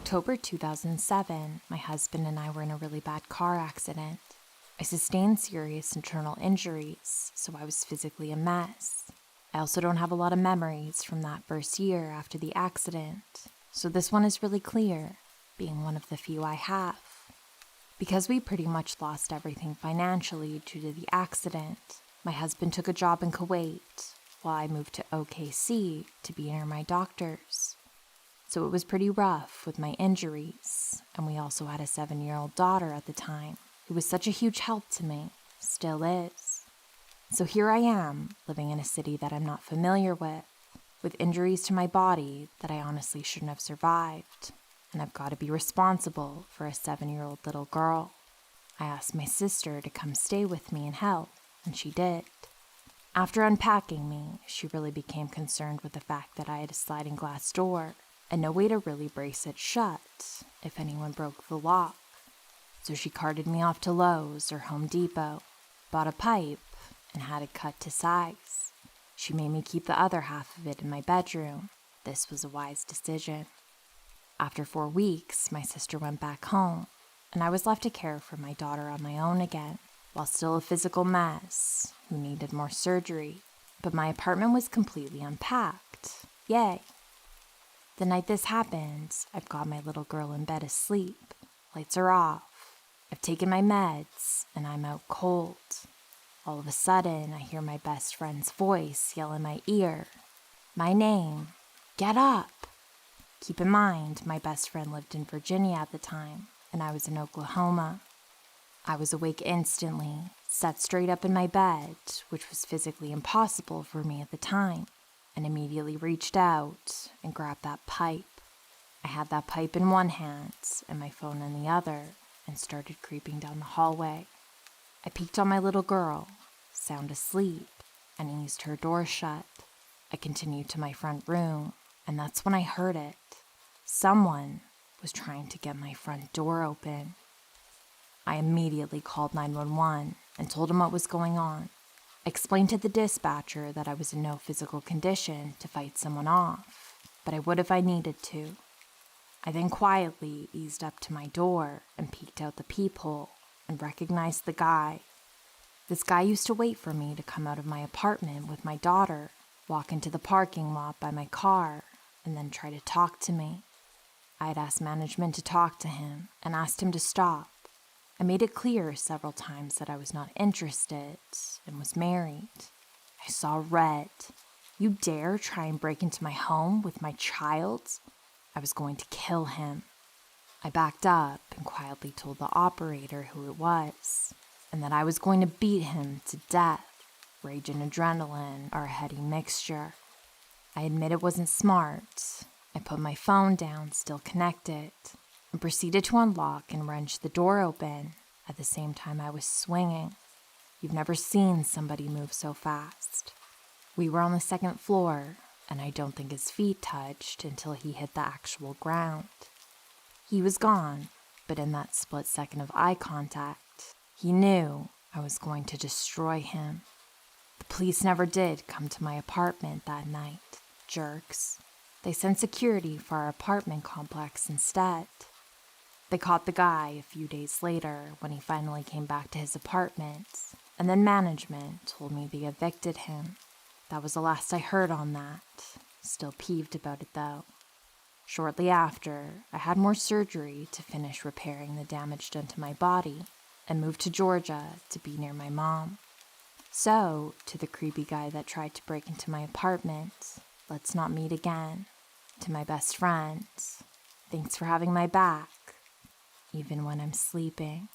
October 2007, my husband and I were in a really bad car accident. I sustained serious internal injuries, so I was physically a mess. I also don't have a lot of memories from that first year after the accident, so this one is really clear, being one of the few I have. Because we pretty much lost everything financially due to the accident, my husband took a job in Kuwait, while I moved to OKC to be near my doctors. So it was pretty rough with my injuries, and we also had a 7-year-old daughter at the time, who was such a huge help to me, still is. So here I am, living in a city that I'm not familiar with injuries to my body that I honestly shouldn't have survived, and I've got to be responsible for a 7-year-old little girl. I asked my sister to come stay with me and help, and she did. After unpacking me, she really became concerned with the fact that I had a sliding glass door and no way to really brace it shut if anyone broke the lock. So she carted me off to Lowe's or Home Depot, bought a pipe, and had it cut to size. She made me keep the other half of it in my bedroom. This was a wise decision. After 4 weeks, my sister went back home, and I was left to care for my daughter on my own again, while still a physical mess who needed more surgery. But my apartment was completely unpacked. Yay! The night this happened, I've got my little girl in bed asleep. Lights are off. I've taken my meds, and I'm out cold. All of a sudden, I hear my best friend's voice yell in my ear. My name. Get up! Keep in mind, my best friend lived in Virginia at the time, and I was in Oklahoma. I was awake instantly, sat straight up in my bed, which was physically impossible for me at the time, and immediately reached out and grabbed that pipe. I had that pipe in one hand and my phone in the other and started creeping down the hallway. I peeked on my little girl, sound asleep, and eased her door shut. I continued to my front room, and that's when I heard it. Someone was trying to get my front door open. I immediately called 911 and told him what was going on. I explained to the dispatcher that I was in no physical condition to fight someone off, but I would if I needed to. I then quietly eased up to my door and peeked out the peephole and recognized the guy. This guy used to wait for me to come out of my apartment with my daughter, walk into the parking lot by my car, and then try to talk to me. I had asked management to talk to him and asked him to stop. I made it clear several times that I was not interested and was married. I saw red. You dare try and break into my home with my child? I was going to kill him. I backed up and quietly told the operator who it was, and that I was going to beat him to death. Rage and adrenaline are a heady mixture. I admit it wasn't smart. I put my phone down, still connected, and proceeded to unlock and wrench the door open at the same time I was swinging. You've never seen somebody move so fast. We were on the 2nd floor, and I don't think his feet touched until he hit the actual ground. He was gone, but in that split second of eye contact, he knew I was going to destroy him. The police never did come to my apartment that night, jerks. They sent security for our apartment complex instead. They caught the guy a few days later when he finally came back to his apartment, and then management told me they evicted him. That was the last I heard on that. Still peeved about it though. Shortly after, I had more surgery to finish repairing the damage done to my body and moved to Georgia to be near my mom. So, to the creepy guy that tried to break into my apartment, let's not meet again. To my best friend, thanks for having my back, even when I'm sleeping.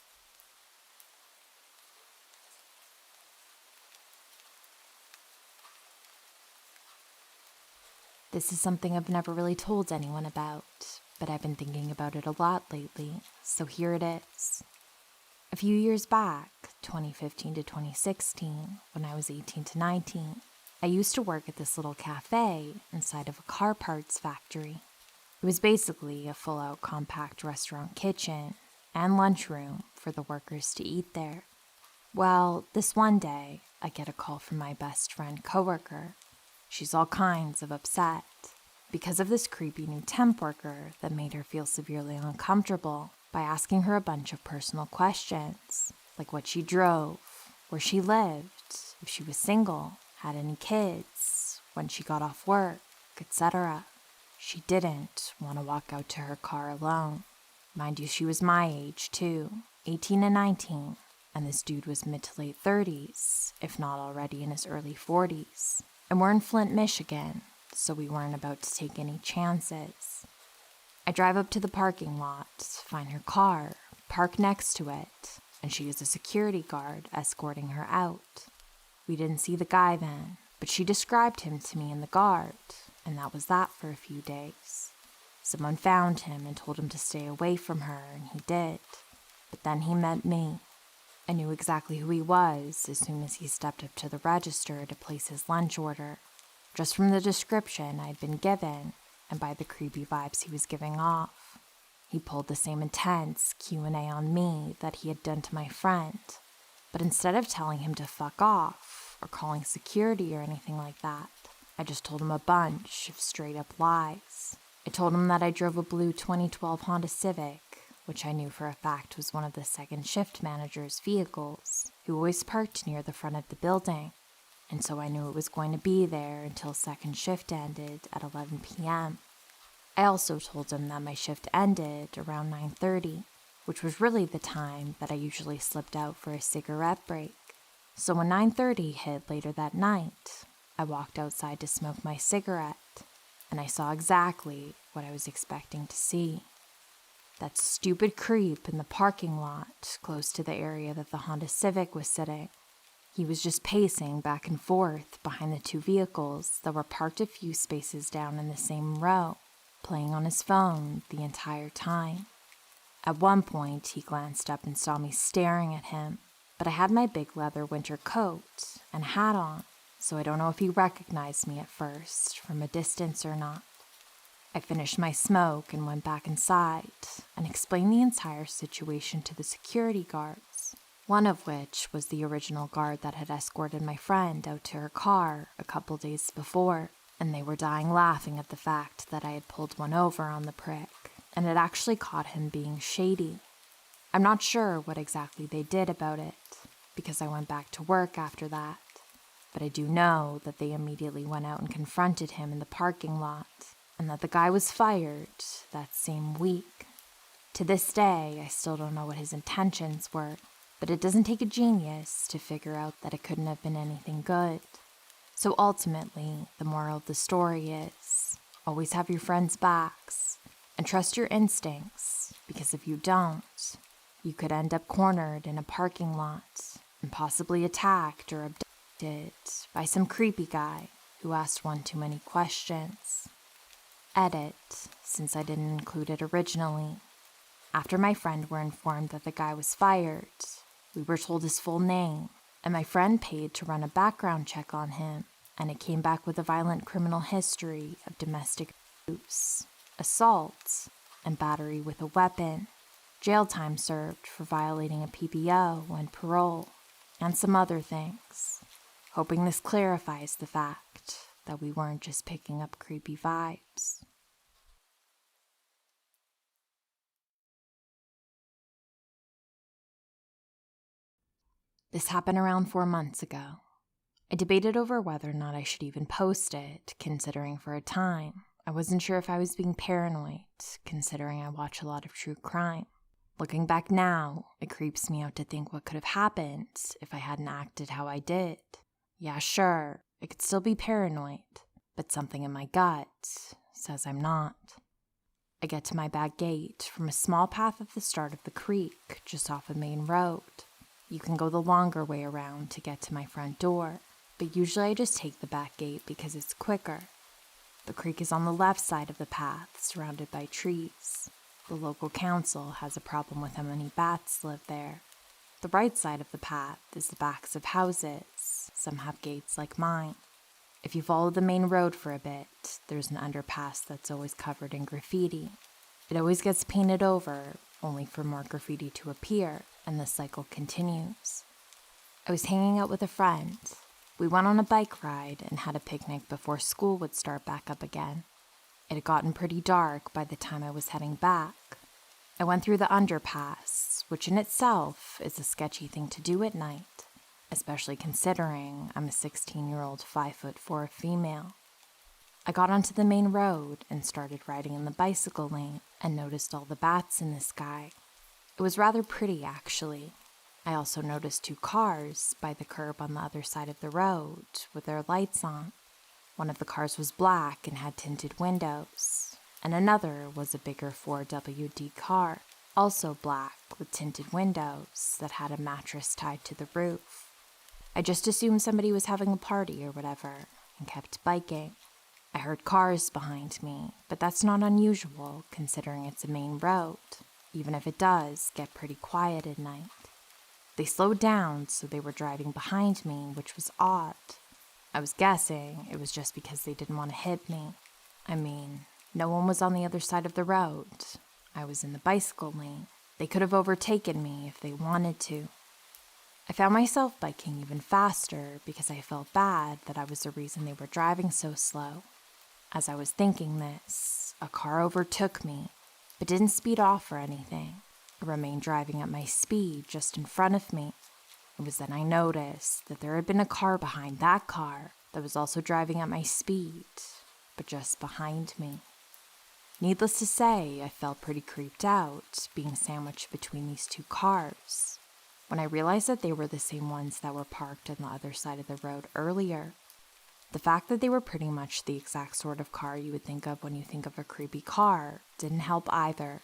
This is something I've never really told anyone about, but I've been thinking about it a lot lately, so here it is. A few years back, 2015 to 2016, when I was 18 to 19, I used to work at this little cafe inside of a car parts factory. It was basically a full-out compact restaurant kitchen and lunchroom for the workers to eat there. Well, this one day, I get a call from my best friend coworker. She's all kinds of upset. because of this creepy new temp worker that made her feel severely uncomfortable by asking her a bunch of personal questions, like what she drove, where she lived, if she was single, had any kids, when she got off work, etc. She didn't want to walk out to her car alone. Mind you, she was my age too, 18 and 19, and this dude was mid to late 30s, if not already in his early 40s. And we're in Flint, Michigan, so we weren't about to take any chances. I drive up to the parking lot, find her car, park next to it, and she is a security guard escorting her out. We didn't see the guy then, but she described him to me in the guard, and that was that for a few days. Someone found him and told him to stay away from her, and he did. But then he met me. I knew exactly who he was as soon as he stepped up to the register to place his lunch order, just from the description I'd been given and by the creepy vibes he was giving off. He pulled the same intense Q&A on me that he had done to my friend, but instead of telling him to fuck off or calling security or anything like that, I just told him a bunch of straight-up lies. I told him that I drove a blue 2012 Honda Civic, which I knew for a fact was one of the second shift manager's vehicles, who always parked near the front of the building, and so I knew it was going to be there until second shift ended at 11 p.m. I also told him that my shift ended around 9:30, which was really the time that I usually slipped out for a cigarette break. So when 9:30 hit later that night, I walked outside to smoke my cigarette, and I saw exactly what I was expecting to see. That stupid creep in the parking lot close to the area that the Honda Civic was sitting. He was just pacing back and forth behind the two vehicles that were parked a few spaces down in the same row, playing on his phone the entire time. At one point, he glanced up and saw me staring at him, but I had my big leather winter coat and hat on, so I don't know if he recognized me at first from a distance or not. I finished my smoke and went back inside and explained the entire situation to the security guards, one of which was the original guard that had escorted my friend out to her car a couple days before, and they were dying laughing at the fact that I had pulled one over on the prick, and had actually caught him being shady. I'm not sure what exactly they did about it, because I went back to work after that, but I do know that they immediately went out and confronted him in the parking lot, and that the guy was fired that same week. To this day, I still don't know what his intentions were, but it doesn't take a genius to figure out that it couldn't have been anything good. So ultimately, the moral of the story is, always have your friends' backs, and trust your instincts, because if you don't, you could end up cornered in a parking lot, and possibly attacked or abducted by some creepy guy who asked one too many questions. Edit, since I didn't include it originally. After my friend were informed that the guy was fired, we were told his full name, and my friend paid to run a background check on him, and it came back with a violent criminal history of domestic abuse, assault, and battery with a weapon, jail time served for violating a PPO and parole, and some other things, hoping this clarifies the fact that we weren't just picking up creepy vibes. This happened around 4 months ago. I debated over whether or not I should even post it, considering for a time I wasn't sure if I was being paranoid, considering I watch a lot of true crime. Looking back now, it creeps me out to think what could have happened if I hadn't acted how I did. Yeah, sure, I could still be paranoid, but something in my gut says I'm not. I get to my back gate from a small path at the start of the creek, just off a main road. You can go the longer way around to get to my front door, but usually I just take the back gate because it's quicker. The creek is on the left side of the path, surrounded by trees. The local council has a problem with how many bats live there. The right side of the path is the backs of houses. Some have gates like mine. If you follow the main road for a bit, there's an underpass that's always covered in graffiti. It always gets painted over, only for more graffiti to appear, and the cycle continues. I was hanging out with a friend. We went on a bike ride and had a picnic before school would start back up again. It had gotten pretty dark by the time I was heading back. I went through the underpass, which in itself is a sketchy thing to do at night, especially considering I'm a 16-year-old 5'4" female. I got onto the main road and started riding in the bicycle lane and noticed all the bats in the sky. It was rather pretty, actually. I also noticed 2 cars by the curb on the other side of the road with their lights on. One of the cars was black and had tinted windows, and another was a bigger 4WD car, also black with tinted windows that had a mattress tied to the roof. I just assumed somebody was having a party or whatever and kept biking. I heard cars behind me, but that's not unusual considering it's a main road, even if it does get pretty quiet at night. They slowed down, so they were driving behind me, which was odd. I was guessing it was just because they didn't want to hit me. I mean, no one was on the other side of the road. I was in the bicycle lane. They could have overtaken me if they wanted to. I found myself biking even faster because I felt bad that I was the reason they were driving so slow. As I was thinking this, a car overtook me, but didn't speed off or anything. I remained driving at my speed just in front of me. It was then I noticed that there had been a car behind that car that was also driving at my speed, but just behind me. Needless to say, I felt pretty creeped out, being sandwiched between these 2 cars. When I realized that they were the same ones that were parked on the other side of the road earlier, the fact that they were pretty much the exact sort of car you would think of when you think of a creepy car didn't help either.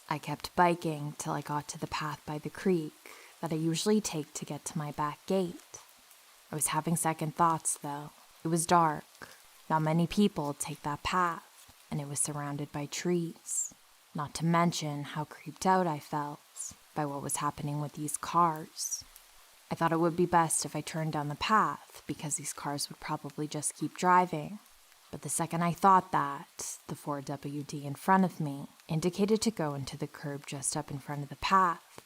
I kept biking till I got to the path by the creek that I usually take to get to my back gate. I was having second thoughts, though. It was dark. Not many people take that path, and it was surrounded by trees. Not to mention how creeped out I felt by what was happening with these cars. I thought it would be best if I turned down the path because these cars would probably just keep driving. But the second I thought that, the 4WD in front of me indicated to go into the curb just up in front of the path.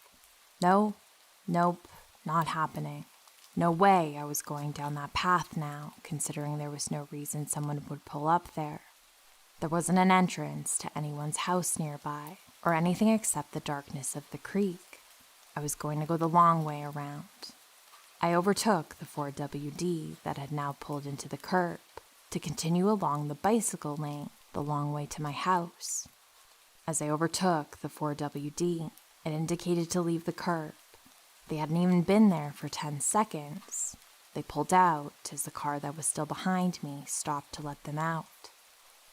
Nope, not happening. No way I was going down that path now, considering there was no reason someone would pull up there. There wasn't an entrance to anyone's house nearby, or anything except the darkness of the creek. I was going to go the long way around. I overtook the 4WD that had now pulled into the curb to continue along the bicycle lane the long way to my house. As I overtook the 4WD, it indicated to leave the curb. They hadn't even been there for 10 seconds. They pulled out as the car that was still behind me stopped to let them out.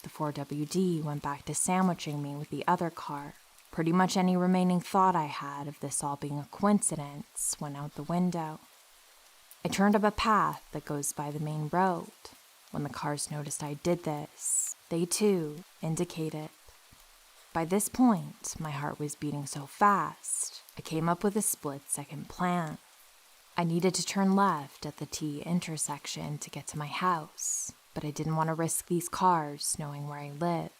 The 4WD went back to sandwiching me with the other car. Pretty much any remaining thought I had of this all being a coincidence went out the window. I turned up a path that goes by the main road. When the cars noticed I did this, they too indicated. By this point, my heart was beating so fast, I came up with a split-second plan. I needed to turn left at the T intersection to get to my house, but I didn't want to risk these cars knowing where I lived.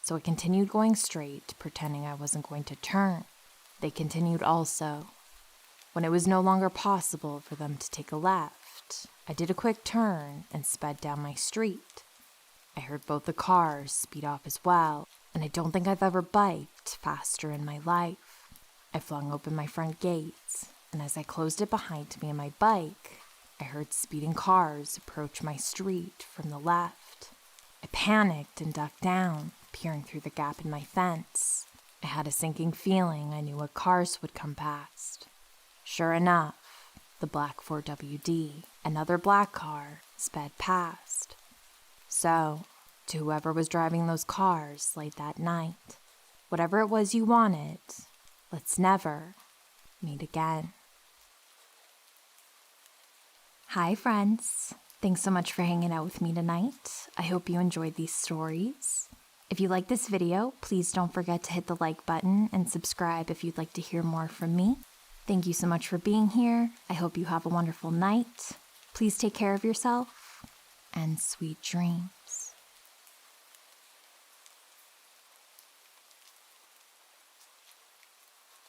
So I continued going straight, pretending I wasn't going to turn. They continued also. When it was no longer possible for them to take a left, I did a quick turn and sped down my street. I heard both the cars speed off as well, and I don't think I've ever biked faster in my life. I flung open my front gates, and as I closed it behind me and my bike, I heard speeding cars approach my street from the left. I panicked and ducked down, peering through the gap in my fence. I had a sinking feeling I knew what cars would come past. Sure enough, the black 4WD, another black car, sped past. So, to whoever was driving those cars late that night, whatever it was you wanted, let's never meet again. Hi friends, thanks so much for hanging out with me tonight. I hope you enjoyed these stories. If you like this video, please don't forget to hit the like button and subscribe if you'd like to hear more from me. Thank you so much for being here. I hope you have a wonderful night. Please take care of yourself and sweet dreams.